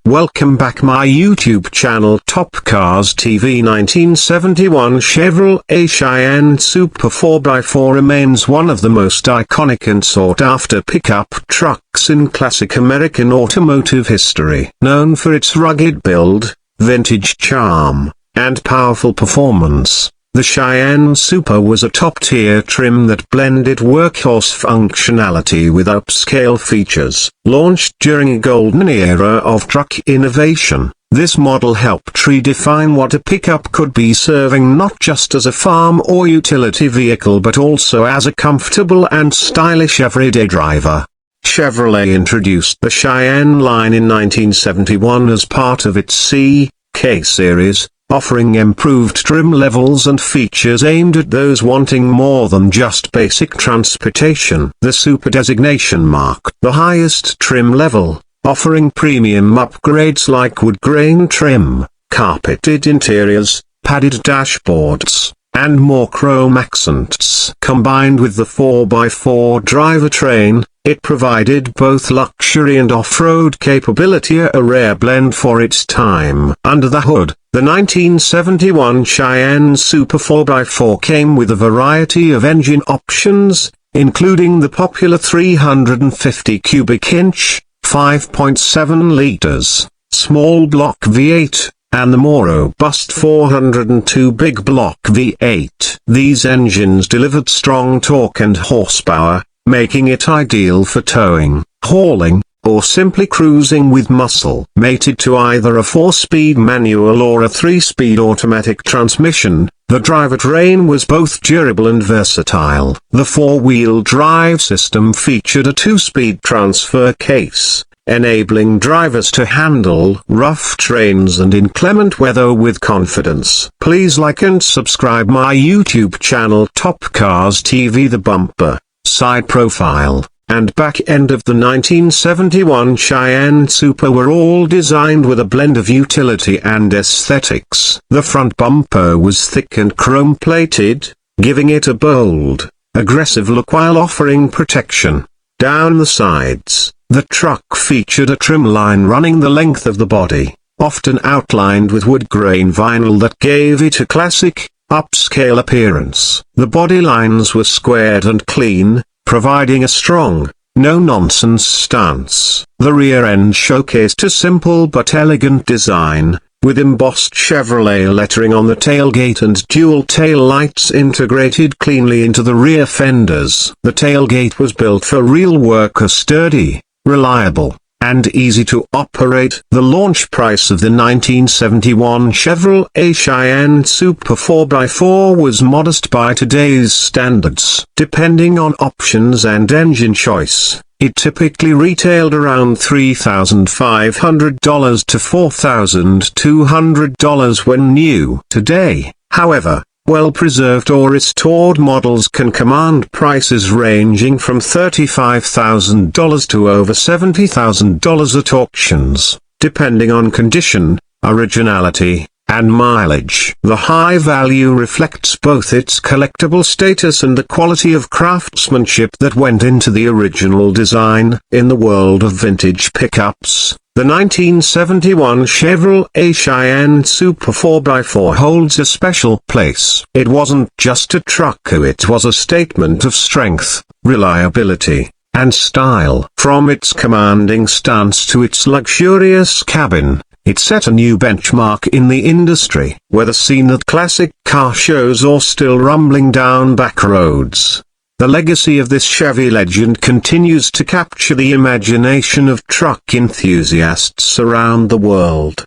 Welcome back my YouTube channel. Top Cars TV. 1971 Chevrolet Cheyenne Super 4x4 remains one of the most iconic and sought after pickup trucks in classic American automotive history. Known for its rugged build, vintage charm, and powerful performance, the Cheyenne Super was a top-tier trim that blended workhorse functionality with upscale features. Launched during a golden era of truck innovation, this model helped redefine what a pickup could be, serving not just as a farm or utility vehicle but also as a comfortable and stylish everyday driver. Chevrolet introduced the Cheyenne line in 1971 as part of its C/K series, offering improved trim levels and features aimed at those wanting more than just basic transportation. The Super designation marked the highest trim level, offering premium upgrades like woodgrain trim, carpeted interiors, padded dashboards, and more chrome accents. Combined with the 4x4 drivetrain, it provided both luxury and off-road capability, a rare blend for its time. Under the hood, the 1971 Cheyenne Super 4x4 came with a variety of engine options, including the popular 350 cubic inch, 5.7 liters, small block V8, and the more robust 402 big block V8. These engines delivered strong torque and horsepower, making it ideal for towing, hauling, or simply cruising with muscle. Mated to either a 4-speed manual or a 3-speed automatic transmission, the drivetrain was both durable and versatile. The 4-wheel drive system featured a 2-speed transfer case, enabling drivers to handle rough terrains and inclement weather with confidence. Please like and subscribe my YouTube channel Top Cars TV. The bumper, side profile, and back end of the 1971 Cheyenne Super were all designed with a blend of utility and aesthetics. The front bumper was thick and chrome-plated, giving it a bold, aggressive look while offering protection. Down the sides, the truck featured a trim line running the length of the body, often outlined with woodgrain vinyl that gave it a classic, upscale appearance. The body lines were squared and clean, providing a strong, no-nonsense stance. The rear end showcased a simple but elegant design, with embossed Chevrolet lettering on the tailgate and dual tail lights integrated cleanly into the rear fenders. The tailgate was built for real work, sturdy, reliable, and easy to operate. The launch price of the 1971 Chevrolet Cheyenne Super 4x4 was modest by today's standards. Depending on options and engine choice, it typically retailed around $3,500 to $4,200 when new. Today, however, well-preserved or restored models can command prices ranging from $35,000 to over $70,000 at auctions, depending on condition, originality, and mileage. The high value reflects both its collectible status and the quality of craftsmanship that went into the original design. In the world of vintage pickups, the 1971 Chevrolet Cheyenne Super 4x4 holds a special place. It wasn't just a truck, it was a statement of strength, reliability, and style. From its commanding stance to its luxurious cabin, it set a new benchmark in the industry. Whether seen at classic car shows or still rumbling down back roads, the legacy of this Chevy legend continues to capture the imagination of truck enthusiasts around the world.